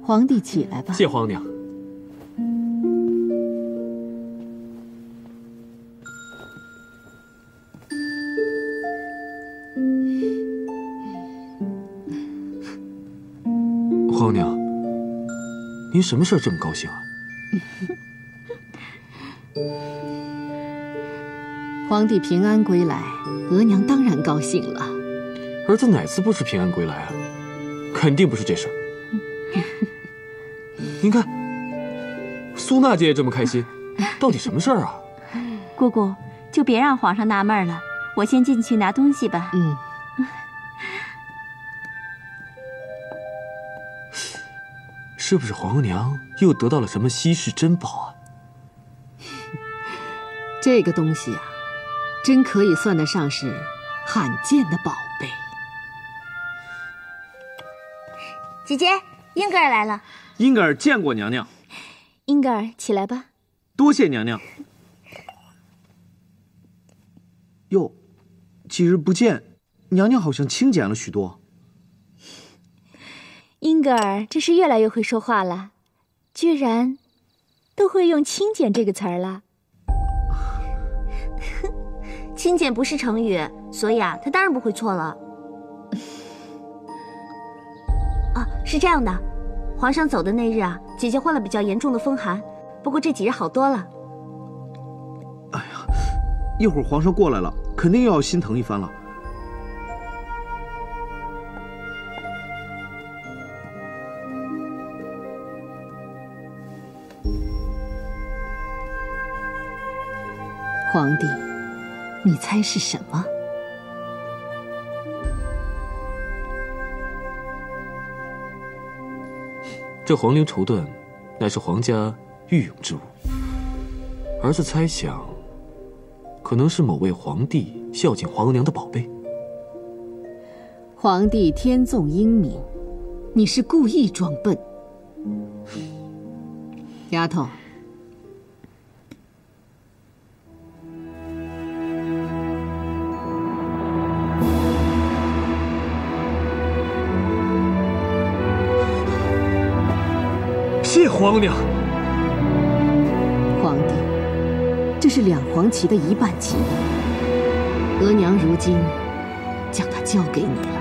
皇帝起来吧。谢皇娘。皇娘，您什么事儿这么高兴啊？皇帝平安归来，额娘当然高兴了。儿子哪次不是平安归来啊？肯定不是这事儿。您看，苏娜姐也这么开心，到底什么事儿啊？姑姑，就别让皇上纳闷了，我先进去拿东西吧。是不是皇娘又得到了什么稀世珍宝啊？这个东西啊，真可以算得上是罕见的宝贝。姐姐，英格尔来了。英格尔见过娘娘。英格尔，起来吧。多谢娘娘。哟，几日不见，娘娘好像清简了许多。英格尔这是越来越会说话了，居然都会用清简这个词儿了。清简不是成语，所以啊，他当然不会错了。啊，是这样的，皇上走的那日啊，姐姐患了比较严重的风寒，不过这几日好多了。哎呀，一会儿皇上过来了，肯定又要心疼一番了。皇帝，你猜是什么？这黄陵绸缎乃是皇家御用之物，儿子猜想，可能是某位皇帝孝敬皇额娘的宝贝。皇帝天纵英明，你是故意装笨。丫头，谢皇娘。皇帝，这是两黄旗的一半旗印，额娘如今将它交给你了。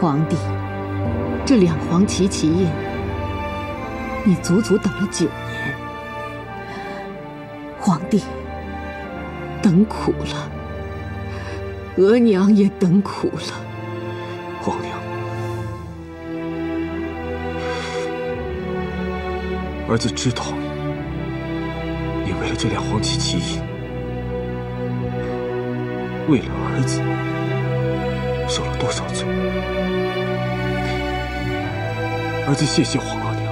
皇帝，这两黄旗旗印，你足足等了9年。皇帝，等苦了，额娘也等苦了。皇娘，儿子知道你为了这两黄旗旗印，为了儿子受了多少罪。儿子谢谢皇额娘。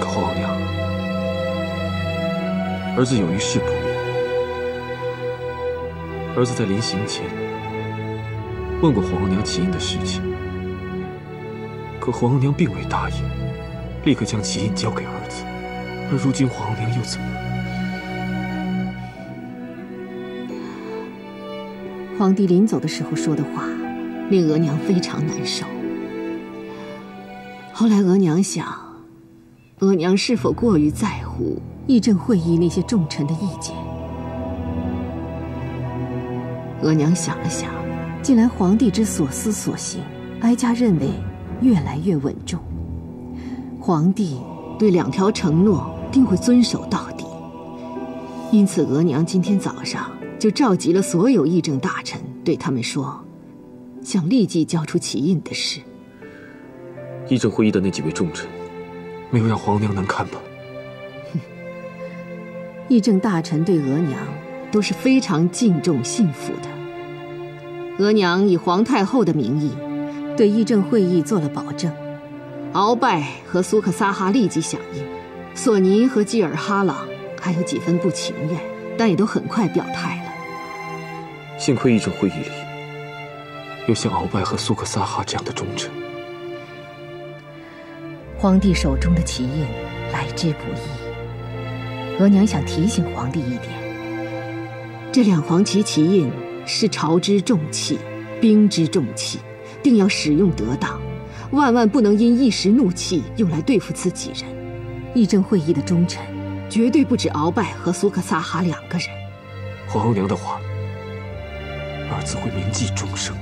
可皇额娘，儿子有一事不明。儿子在临行前问过皇额娘旗印的事情，可皇额娘并未答应立刻将旗印交给儿子。而如今皇额娘又怎么？皇帝临走的时候说的话，令额娘非常难受。后来额娘想，额娘是否过于在乎议政会议那些重臣的意见？额娘想了想，既然皇帝之所思所行，哀家认为越来越稳重，皇帝对2条承诺定会遵守到底。因此，额娘今天早上就召集了所有议政大臣，对他们说，想立即交出旗印的事。议政会议的那几位重臣，没有让皇娘难堪吧？议政大臣对额娘都是非常敬重信服的。额娘以皇太后的名义，对议政会议做了保证。鳌拜和苏克萨哈立即响应，索尼和基尔哈朗还有几分不情愿，但也都很快表态了。幸亏议政会议里有像鳌拜和苏克萨哈这样的忠臣。皇帝手中的旗印来之不易，额娘想提醒皇帝一点：这两黄旗旗印是朝之重器，兵之重器，定要使用得当，万万不能因一时怒气用来对付自己人。议政会议的忠臣绝对不止鳌拜和苏克萨哈2个人。皇娘的话，儿子会铭记终生。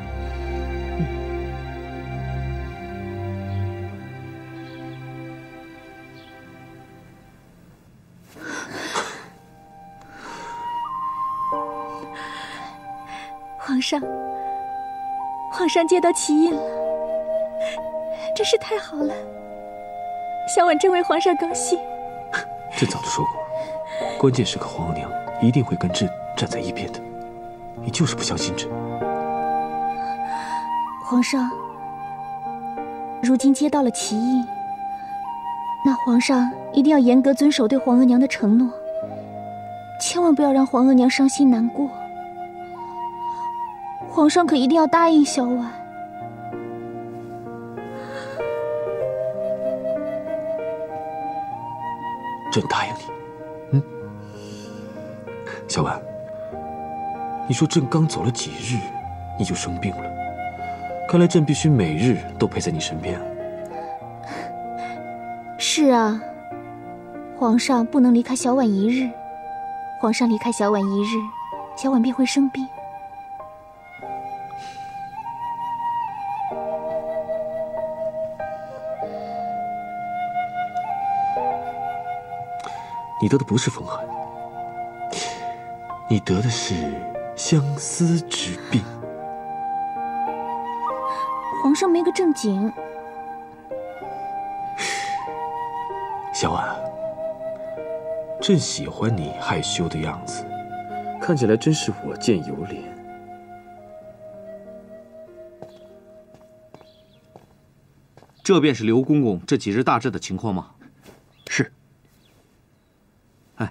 皇上接到旗印了，真是太好了。小婉真为皇上高兴。朕早就说过，关键时刻皇娘一定会跟朕站在一边的。你就是不相信朕。皇上，如今接到了旗印，那皇上一定要严格遵守对皇额娘的承诺，千万不要让皇额娘伤心难过。皇上可一定要答应小婉。朕答应你。小婉，你说朕刚走了几日，你就生病了，看来朕必须每日都陪在你身边啊。是啊，皇上不能离开小婉一日，皇上离开小婉一日，小婉便会生病。你得的不是风寒，你得的是相思之病。皇上没个正经。小婉，朕喜欢你害羞的样子，看起来真是我见犹怜。这便是刘公公这几日大致的情况吗？是。哎，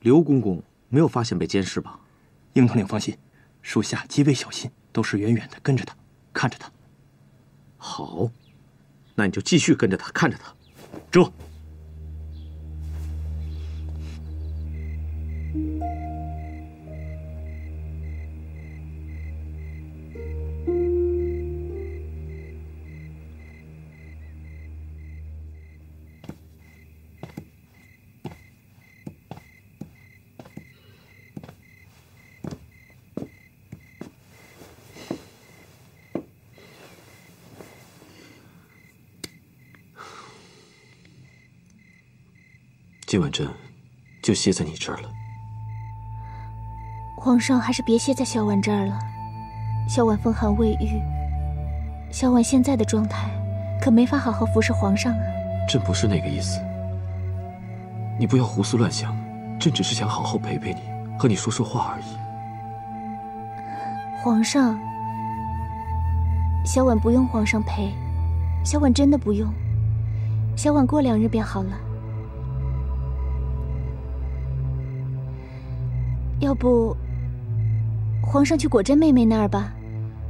刘公公没有发现被监视吧？应统领放心，属下极为小心，都是远远的跟着他，看着他。好，那你就继续跟着他，看着他。这。今晚朕就歇在你这儿了。皇上还是别歇在小婉这儿了，小婉风寒未愈，小婉现在的状态可没法好好服侍皇上啊。朕不是那个意思，你不要胡思乱想，朕只是想好好陪陪你，和你说说话而已。皇上，小婉不用皇上陪，小婉真的不用，小婉过2日便好了。要不，皇上去果真妹妹那儿吧。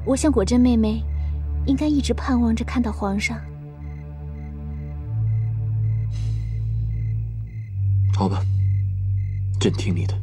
我想果真妹妹应该一直盼望着看到皇上。好吧，朕听你的。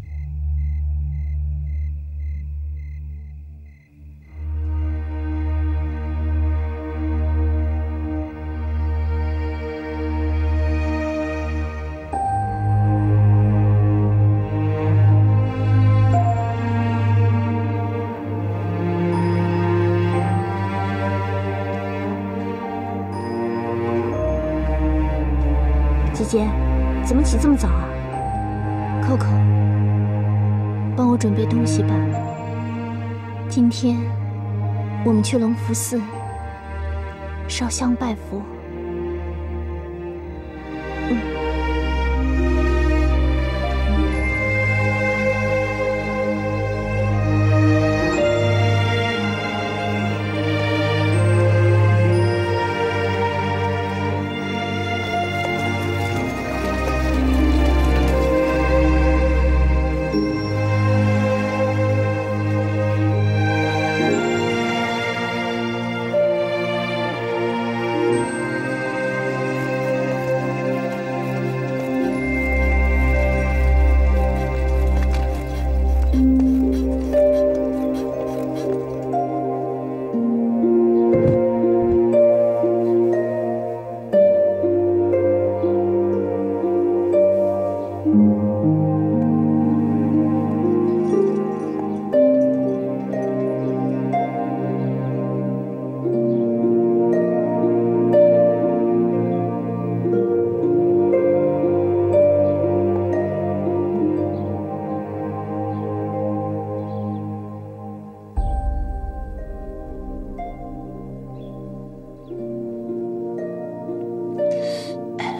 姐姐，怎么起这么早啊？扣扣，帮我准备东西吧。今天我们去隆福寺烧香拜佛。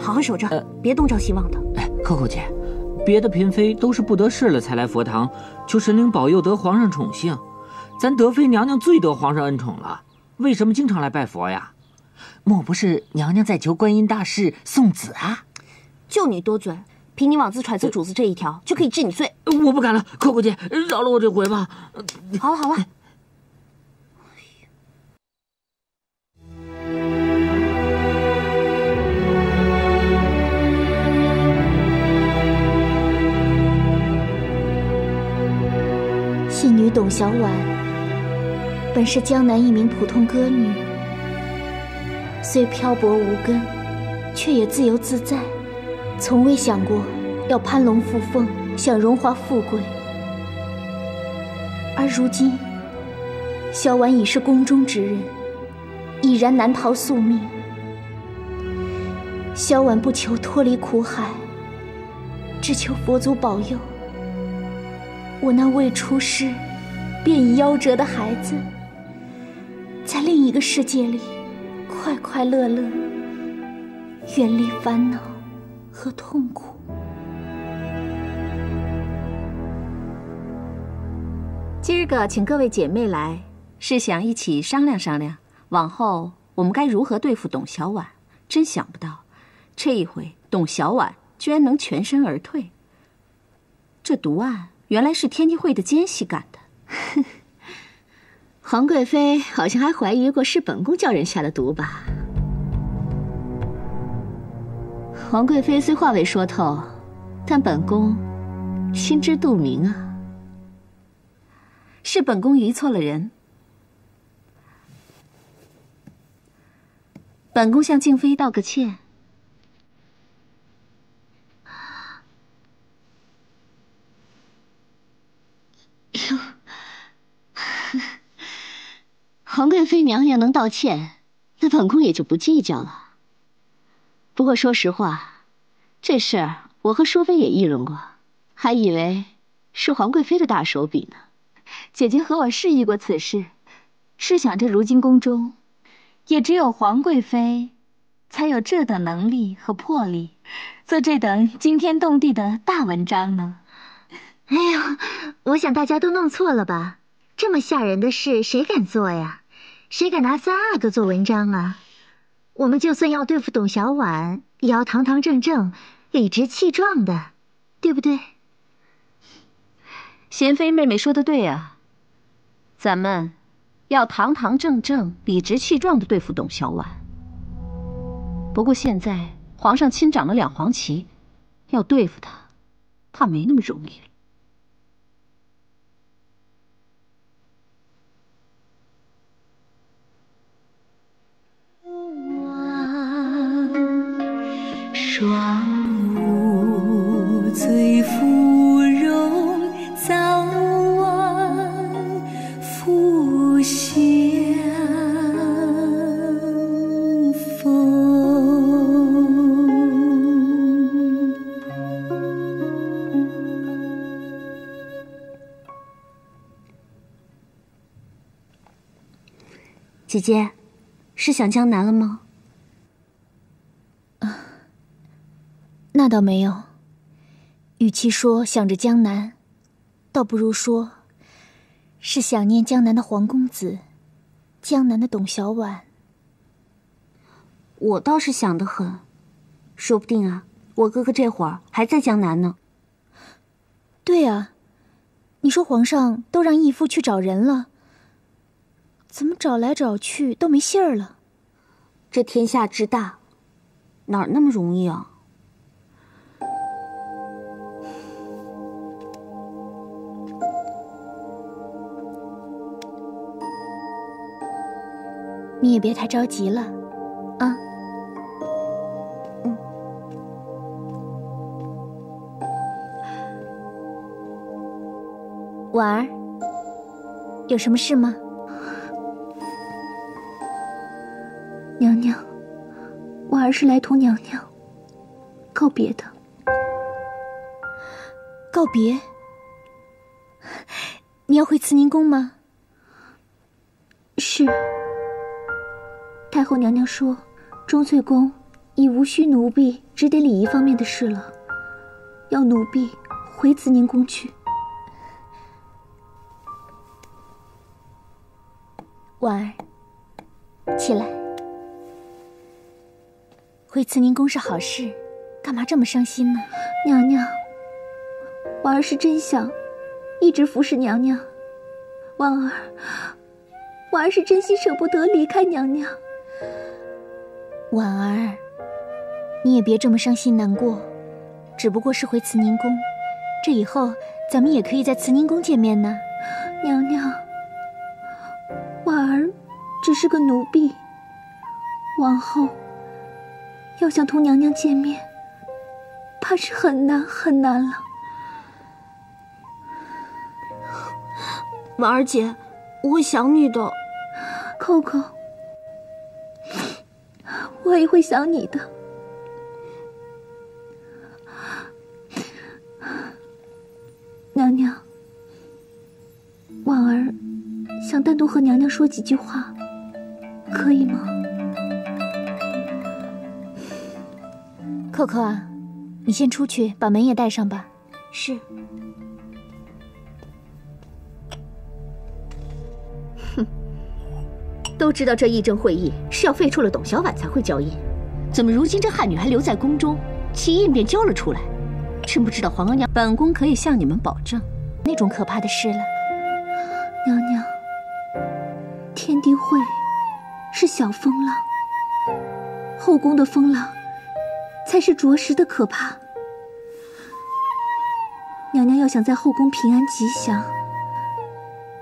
好好守着，别东张西望的。哎，扣扣姐，别的嫔妃都是不得势了才来佛堂，求神灵保佑得皇上宠幸，咱德妃娘娘最得皇上恩宠了，为什么经常来拜佛呀？莫不是娘娘在求观音大士送子啊？就你多嘴，凭你妄自揣测主子这一条，就可以治你罪。我不敢了，扣扣姐，饶了我这回吧。好了好了。仙女董小宛本是江南一名普通歌女，虽漂泊无根，却也自由自在，从未想过要攀龙附凤，享荣华富贵。而如今，小婉已是宫中之人，已然难逃宿命。小婉不求脱离苦海，只求佛祖保佑我那未出世便已夭折的孩子，在另一个世界里快快乐乐，远离烦恼和痛苦。今儿个请各位姐妹来，是想一起商量商量，往后我们该如何对付董小宛。真想不到，这一回董小宛居然能全身而退。这毒案原来是天地会的奸细干的。皇贵妃好像还怀疑过是本宫叫人下的毒吧？皇贵妃虽话未说透，但本宫心知肚明啊。是本宫愚错了人。本宫向静妃道个歉。皇贵妃娘娘能道歉，那本宫也就不计较了。不过说实话，这事儿我和淑妃也议论过，还以为是皇贵妃的大手笔呢。姐姐和我示意过此事，试想这如今宫中，也只有皇贵妃才有这等能力和魄力，做这等惊天动地的大文章呢。哎呀，我想大家都弄错了吧？这么吓人的事，谁敢做呀？谁敢拿3、2个做文章啊？我们就算要对付董小宛，也要堂堂正正、理直气壮的，对不对？贤妃妹妹说的对啊，咱们要堂堂正正、理直气壮的对付董小宛。不过现在皇上亲掌了2黄旗，要对付他，怕没那么容易了。双舞醉芙蓉，早晚复相逢。姐姐，是想江南了吗？那倒没有，与其说想着江南，倒不如说是想念江南的皇公子，江南的董小宛。我倒是想得很，说不定啊，我哥哥这会儿还在江南呢。对啊，你说皇上都让义父去找人了，怎么找来找去都没信儿了？这天下之大，哪儿那么容易啊？你也别太着急了，啊。婉儿，有什么事吗？娘娘，婉儿是来同娘娘告别的。告别？你要回慈宁宫吗？是。太后娘娘说，钟粹宫已无需奴婢指点礼仪方面的事了，要奴婢回慈宁宫去。婉儿，起来。回慈宁宫是好事，干嘛这么伤心呢？娘娘，婉儿是真想一直服侍娘娘。婉儿是真心舍不得离开娘娘。婉儿，你也别这么伤心难过，只不过是回慈宁宫，这以后咱们也可以在慈宁宫见面呢。娘娘，婉儿只是个奴婢，往后要想同娘娘见面，怕是很难很难了。婉儿姐，我会想你的。扣扣，我也会想你的。娘娘，婉儿想单独和娘娘说几句话，可以吗？扣扣啊，你先出去把门也带上吧。是。都知道这议政会议是要废除了董小宛才会交印，怎么如今这汉女还留在宫中，起印便交了出来？真不知道皇额娘。本宫可以向你们保证，那种可怕的事了。娘娘，天地会是小风浪，后宫的风浪才是着实的可怕。娘娘要想在后宫平安吉祥，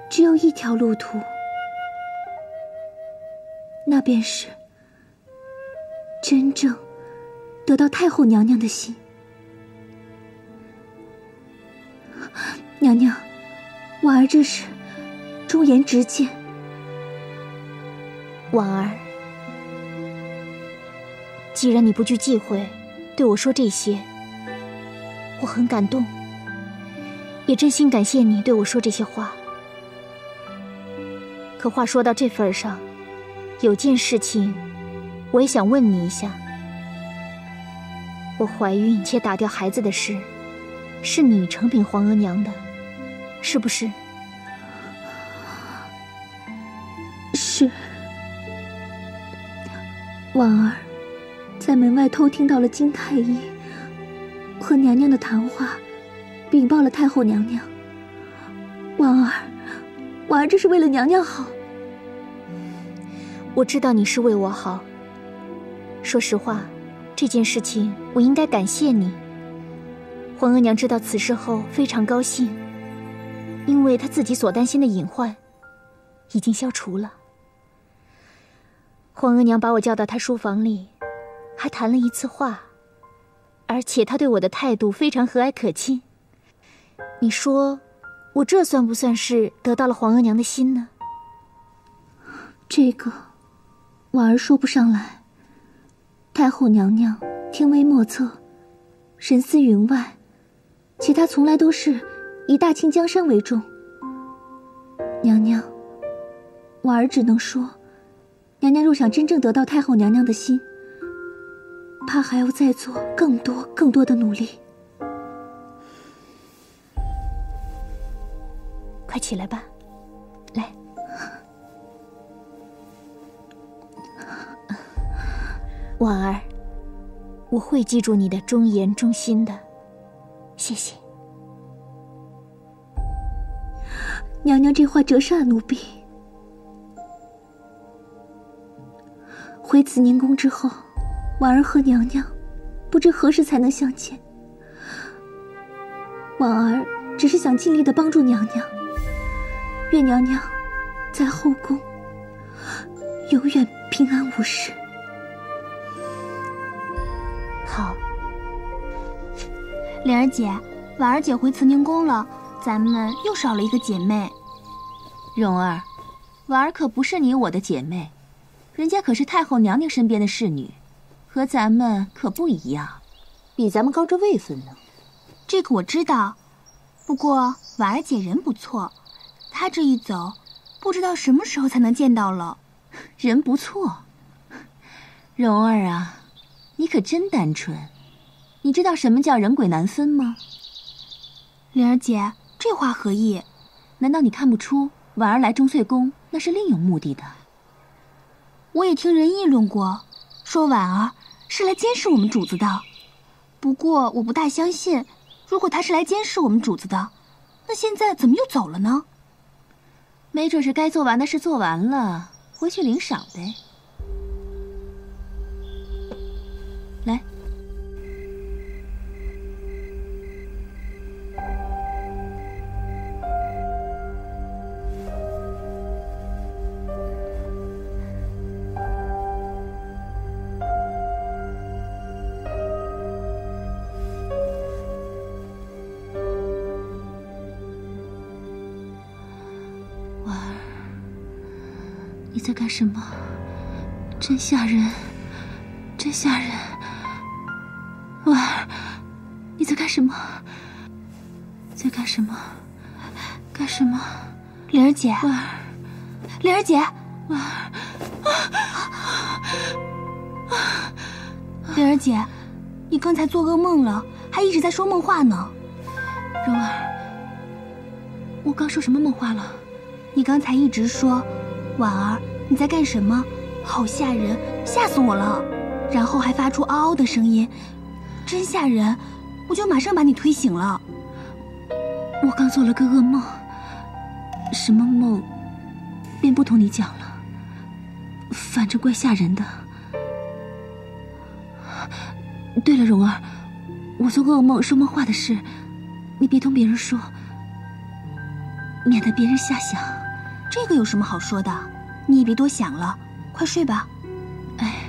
只有一条路途，那便是真正得到太后娘娘的心。娘娘，婉儿这是忠言直谏。婉儿，既然你不惧忌讳对我说这些，我很感动，也真心感谢你对我说这些话。可话说到这份上，有件事情我也想问你一下。我怀孕且打掉孩子的事，是你承禀皇额娘的，是不是？是。婉儿在门外偷听到了金太医和娘娘的谈话，禀报了太后娘娘。婉儿这是为了娘娘好。我知道你是为我好。说实话，这件事情我应该感谢你。皇额娘知道此事后非常高兴，因为她自己所担心的隐患已经消除了。皇额娘把我叫到她书房里，还谈了一次话，而且她对我的态度非常和蔼可亲。你说我这算不算是得到了皇额娘的心呢？这个婉儿说不上来。太后娘娘天威莫测，神思云外，且她从来都是以大清江山为重。娘娘，婉儿只能说，娘娘若想真正得到太后娘娘的心，怕还要再做更多的努力。快起来吧，来。婉儿，我会记住你的忠言忠心的，谢谢。娘娘这话折煞奴婢。回慈宁宫之后，婉儿和娘娘不知何时才能相见。婉儿只是想尽力的帮助娘娘，愿娘娘在后宫永远平安无事。好。莲儿姐，婉儿姐回慈宁宫了，咱们又少了一个姐妹。蓉儿，婉儿可不是你我的姐妹，人家可是太后娘娘身边的侍女，和咱们可不一样，比咱们高着位分呢。这个我知道，不过婉儿姐人不错，她这一走，不知道什么时候才能见到了。人不错，蓉儿啊，你可真单纯。你知道什么叫人鬼难分吗？灵儿姐，这话何意？难道你看不出婉儿来钟粹宫那是另有目的的？我也听人议论过，说婉儿是来监视我们主子的。不过我不大相信，如果她是来监视我们主子的，那现在怎么又走了呢？没准是该做完的事做完了，回去领赏呗。来，婉儿，你在干什么？真吓人，真吓人！婉儿，你在干什么？在干什么？干什么？灵儿姐，婉儿，灵儿姐，婉儿，灵儿姐，你刚才做噩梦了，还一直在说梦话呢。蓉儿，我刚说什么梦话了？你刚才一直说，婉儿，你在干什么？好吓人，吓死我了！然后还发出嗷嗷的声音，真吓人！我就马上把你推醒了。我刚做了个噩梦，什么梦，便不同你讲了。反正怪吓人的。对了，蓉儿，我做噩梦说梦话的事，你别同别人说，免得别人瞎想。这个有什么好说的？你也别多想了，快睡吧。哎。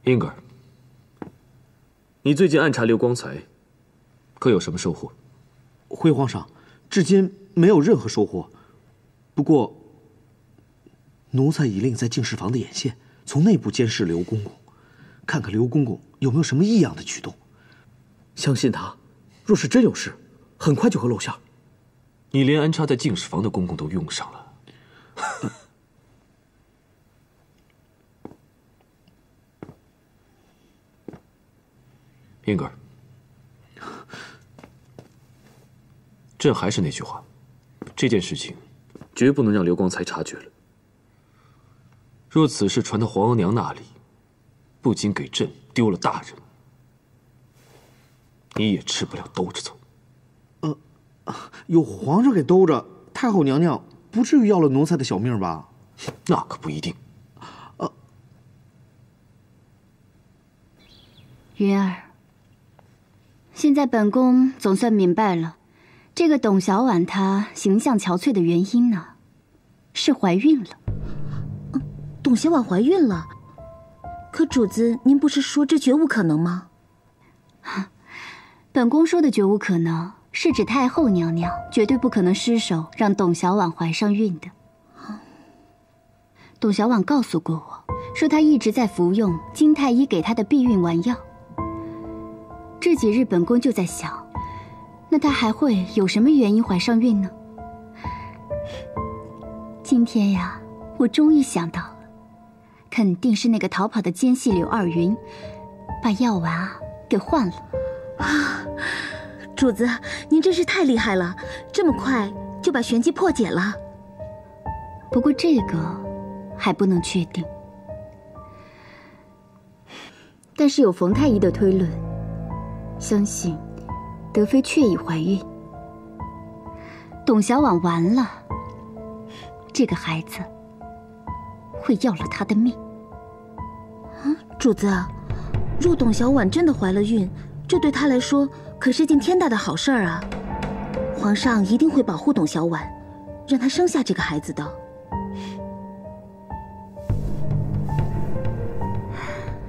英格尔，你最近暗查刘光才，可有什么收获？回皇上，至今没有任何收获。不过，奴才已令在净室房的眼线从内部监视刘公公，看看刘公公有没有什么异样的举动。相信他，若是真有事，很快就会露馅。你连安插在净室房的公公都用上了。英格尔，朕还是那句话，这件事情绝不能让刘光才察觉了。若此事传到皇额娘那里，不仅给朕丢了大人，你也吃不了兜着走。有皇上给兜着，太后娘娘不至于要了奴才的小命吧？那可不一定。云儿。现在本宫总算明白了，这个董小婉她形象憔悴的原因呢，是怀孕了。董小婉怀孕了？可主子，您不是说这绝无可能吗？本宫说的绝无可能，是指太后娘娘绝对不可能失手让董小婉怀上孕的。董小婉告诉过我，说她一直在服用金太医给她的避孕丸药。这几日本宫就在想，那她还会有什么原因怀上孕呢？今天呀，我终于想到了，肯定是那个逃跑的奸细柳二云，把药丸啊给换了。主子，您真是太厉害了，这么快就把玄机破解了。不过这个还不能确定，但是有冯太医的推论，相信德妃确已怀孕。董小婉完了，这个孩子会要了她的命。主子，若董小婉真的怀了孕，这对她来说可是件天大的好事儿啊！皇上一定会保护董小婉，让她生下这个孩子的。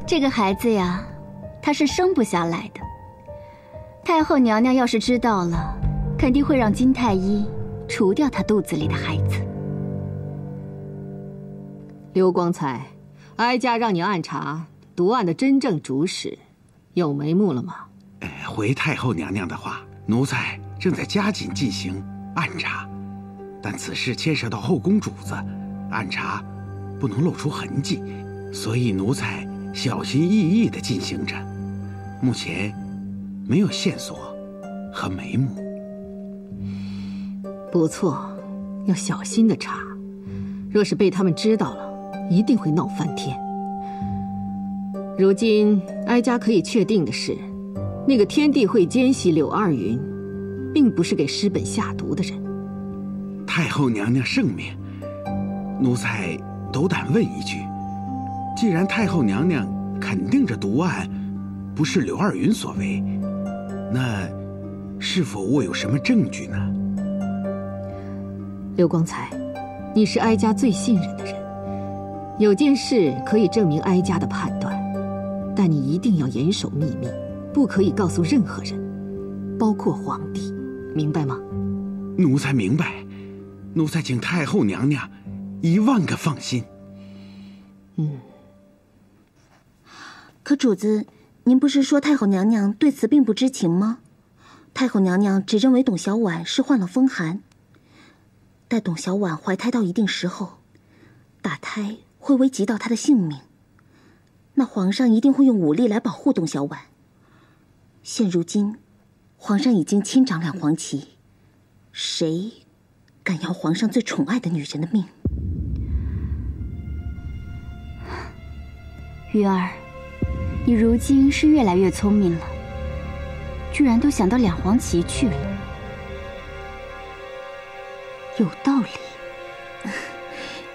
这个孩子呀，他是生不下来的。太后娘娘要是知道了，肯定会让金太医除掉她肚子里的孩子。刘光彩，哀家让你暗查毒案的真正主使，有眉目了吗？回太后娘娘的话，奴才正在加紧进行暗查，但此事牵涉到后宫主子，暗查不能露出痕迹，所以奴才小心翼翼地进行着，目前没有线索和眉目。不错，要小心地查，若是被他们知道了，一定会闹翻天。如今哀家可以确定的是，那个天地会奸细柳二云，并不是给师本下毒的人。太后娘娘圣明，奴才斗胆问一句，既然太后娘娘肯定这毒案不是柳二云所为，那是否握有什么证据呢？刘光彩，你是哀家最信任的人，有件事可以证明哀家的判断，但你一定要严守秘密，不可以告诉任何人，包括皇帝，明白吗？奴才明白，奴才请太后娘娘10000个放心。可主子，您不是说太后娘娘对此并不知情吗？太后娘娘只认为董小宛是患了风寒，待董小宛怀胎到一定时候，打胎会危及到她的性命，那皇上一定会用武力来保护董小宛。现如今，皇上已经亲掌2黄旗，谁敢要皇上最宠爱的女人的命？云儿，你如今是越来越聪明了，居然都想到2黄旗去了，有道理。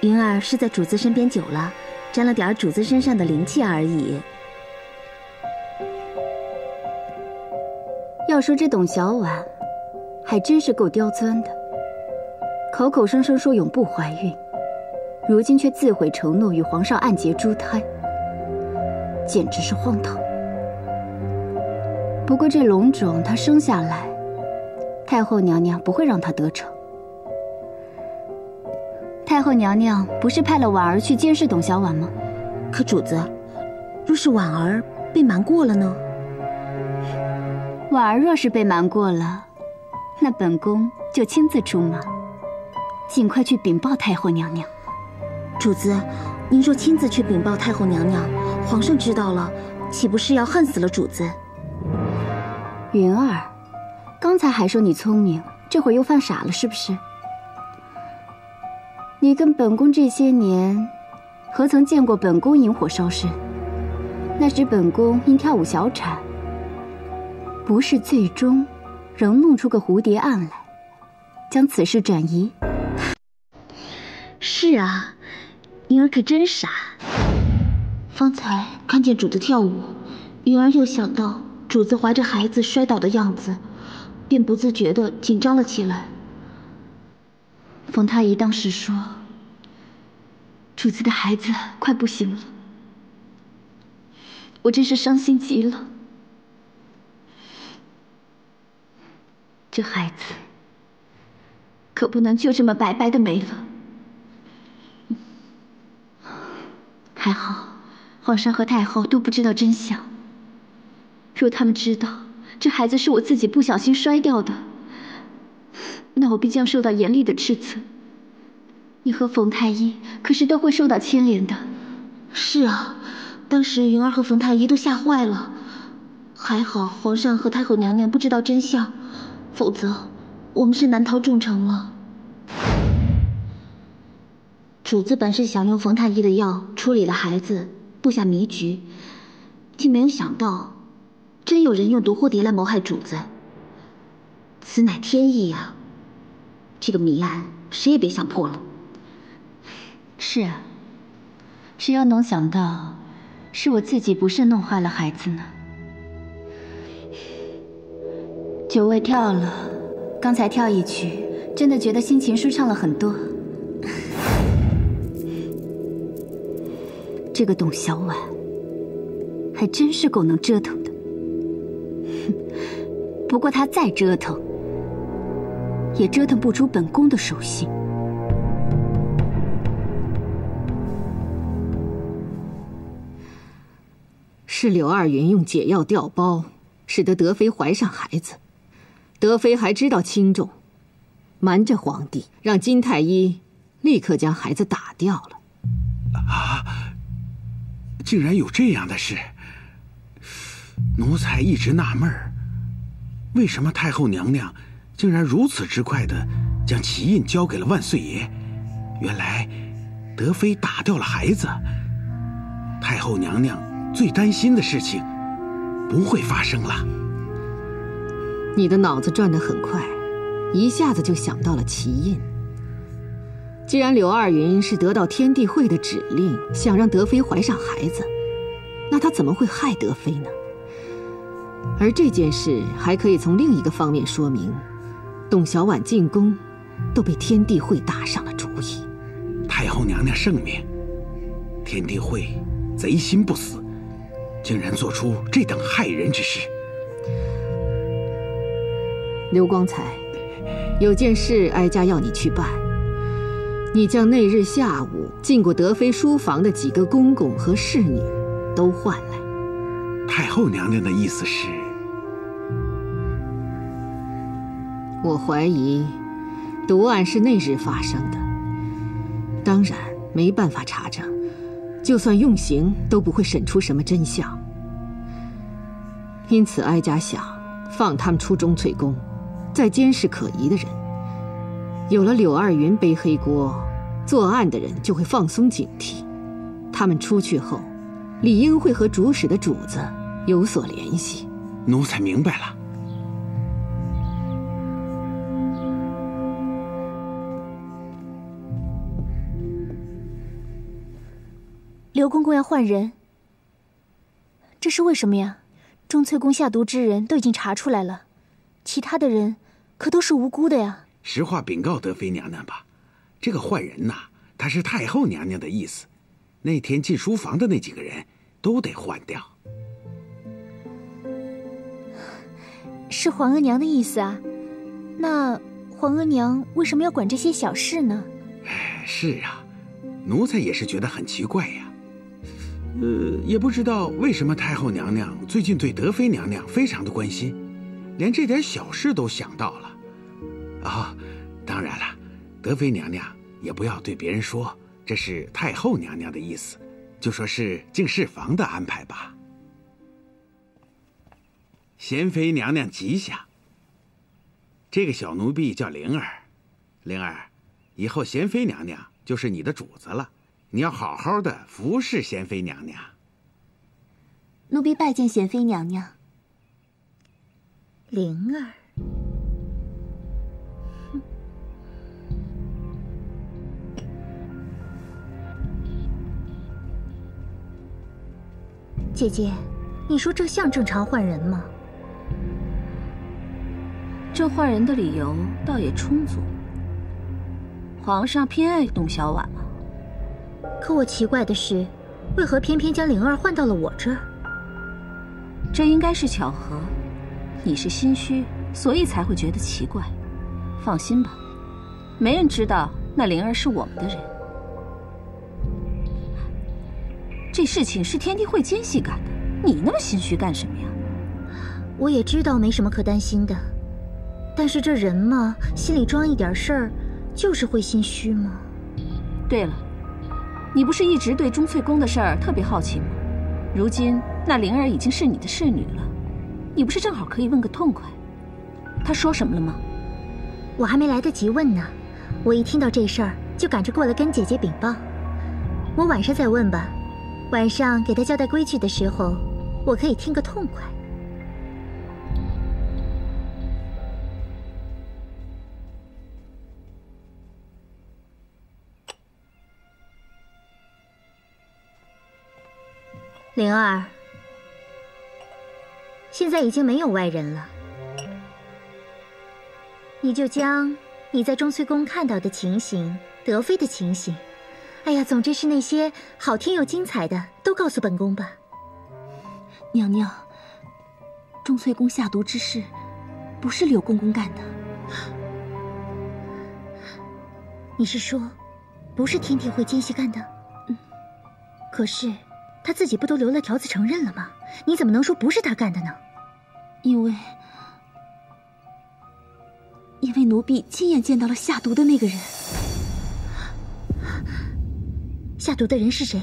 云儿是在主子身边久了，沾了点主子身上的灵气而已。要说这董小宛，还真是够刁钻的，口口声声说永不怀孕，如今却自毁承诺与皇上暗结珠胎，简直是荒唐。不过这龙种她生下来，太后娘娘不会让她得逞。太后娘娘不是派了婉儿去监视董小宛吗？可主子，若是婉儿被瞒过了呢？婉儿若是被瞒过了，那本宫就亲自出马，尽快去禀报太后娘娘。主子，您若亲自去禀报太后娘娘，皇上知道了，岂不是要恨死了主子？云儿，刚才还说你聪明，这会儿又犯傻了是不是？你跟本宫这些年，何曾见过本宫引火烧身？那时本宫因跳舞小产，不是最终仍弄出个蝴蝶案来，将此事转移。是啊，云儿可真傻。方才看见主子跳舞，云儿又想到主子怀着孩子摔倒的样子，便不自觉地紧张了起来。冯太医当时说，主子的孩子快不行了，我真是伤心极了。这孩子可不能就这么白白的没了。还好，皇上和太后都不知道真相。若他们知道这孩子是我自己不小心摔掉的，那我必将受到严厉的斥责。你和冯太医可是都会受到牵连的。是啊，当时云儿和冯太医都吓坏了，还好皇上和太后娘娘不知道真相，否则我们是难逃重惩了。主子本是想用冯太医的药处理了孩子，布下迷局，竟没有想到真有人用毒蝴蝶来谋害主子，此乃天意啊！这个谜案谁也别想破了。是啊，谁又能想到是我自己不慎弄坏了孩子呢？酒味跳了，刚才跳一曲，真的觉得心情舒畅了很多。这个董小宛，还真是够能折腾的。不过他再折腾，也折腾不出本宫的手心。是柳二云用解药调包，使得德妃怀上孩子。德妃还知道轻重，瞒着皇帝，让金太医立刻将孩子打掉了。啊！竟然有这样的事！奴才一直纳闷儿，为什么太后娘娘竟然如此之快地将旗印交给了万岁爷？原来德妃打掉了孩子，太后娘娘最担心的事情不会发生了。你的脑子转得很快，一下子就想到了旗印。既然柳二云是得到天地会的指令，想让德妃怀上孩子，那他怎么会害德妃呢？而这件事还可以从另一个方面说明，董小宛进宫都被天地会打上了主意。太后娘娘圣明，天地会贼心不死，竟然做出这等害人之事。刘光彩，有件事哀家要你去办。你将那日下午进过德妃书房的几个公公和侍女都唤来。太后娘娘的意思是？我怀疑毒案是那日发生的，当然没办法查证，就算用刑都不会审出什么真相。因此哀家想放他们出钟粹宫，再监视可疑的人。有了柳二云背黑锅，作案的人就会放松警惕。他们出去后，理应会和主使的主子有所联系。奴才明白了。刘公公要换人，这是为什么呀？钟粹宫下毒之人都已经查出来了，其他的人可都是无辜的呀。实话禀告德妃娘娘吧，这个换人呐，他是太后娘娘的意思。那天进书房的那几个人都得换掉。是皇额娘的意思啊？那皇额娘为什么要管这些小事呢？是啊，奴才也是觉得很奇怪呀。也不知道为什么太后娘娘最近对德妃娘娘非常的关心，连这点小事都想到了。当然了，德妃娘娘也不要对别人说这是太后娘娘的意思，就说是敬事房的安排吧。贤妃娘娘吉祥。这个小奴婢叫灵儿，灵儿，以后贤妃娘娘就是你的主子了，你要好好的服侍贤妃娘娘。奴婢拜见贤妃娘娘。灵儿，姐姐，你说这像正常换人吗？这换人的理由倒也充足。皇上偏爱董小宛吗？可我奇怪的是，为何偏偏将灵儿换到了我这儿？这应该是巧合，你是心虚，所以才会觉得奇怪。放心吧，没人知道那灵儿是我们的人。这事情是天地会奸细干的，你那么心虚干什么呀？我也知道没什么可担心的，但是这人嘛，心里装一点事儿，就是会心虚吗？对了，你不是一直对钟粹宫的事儿特别好奇吗？如今那灵儿已经是你的侍女了，你不是正好可以问个痛快？她说什么了吗？我还没来得及问呢，我一听到这事儿就赶着过来跟姐姐禀报。我晚上再问吧，晚上给她交代规矩的时候，我可以听个痛快。灵儿，现在已经没有外人了，你就将你在钟粹宫看到的情形，德妃的情形，哎呀，总之是那些好听又精彩的，都告诉本宫吧。娘娘，钟粹公下毒之事，不是柳公公干的。你是说，不是天地会奸细干的？可是他自己不都留了条子承认了吗？你怎么能说不是他干的呢？因为奴婢亲眼见到了下毒的那个人。下毒的人是谁？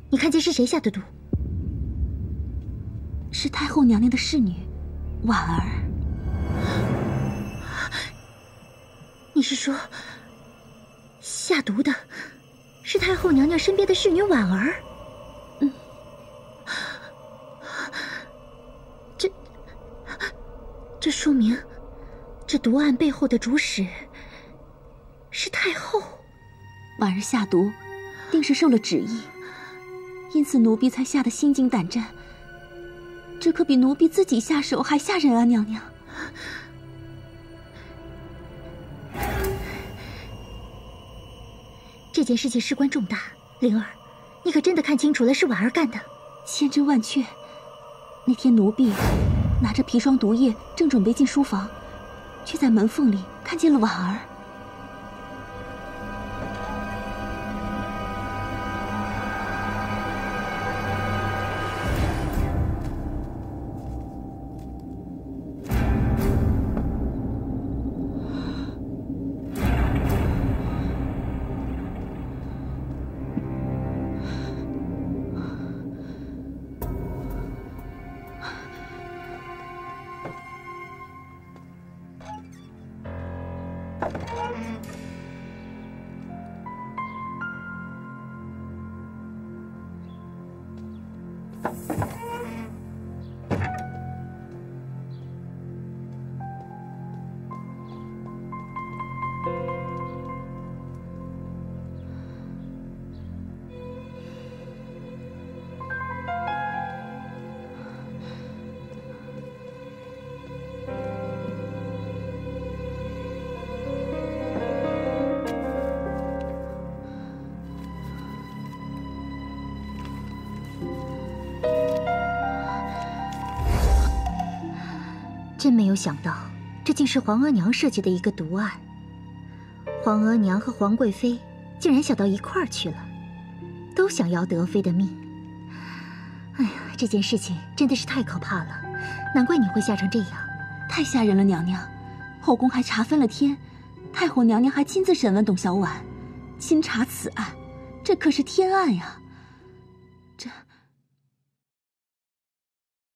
你看见是谁下的毒？是太后娘娘的侍女婉儿。你是说，下毒的是太后娘娘身边的侍女婉儿？这说明，这毒案背后的主使是太后。婉儿下毒，定是受了旨意，因此奴婢才吓得心惊胆战。这可比奴婢自己下手还吓人啊，娘娘。这件事情事关重大，灵儿，你可真的看清楚了是婉儿干的？千真万确。那天奴婢拿着砒霜毒液，正准备进书房，却在门缝里看见了婉儿。真没有想到，这竟是皇额娘设计的一个毒案。皇额娘和皇贵妃竟然想到一块儿去了，都想要德妃的命。哎呀，这件事情真的是太可怕了，难怪你会吓成这样。太吓人了，娘娘！后宫还查分了天，太后娘娘还亲自审问董小宛，亲查此案，这可是天案呀！这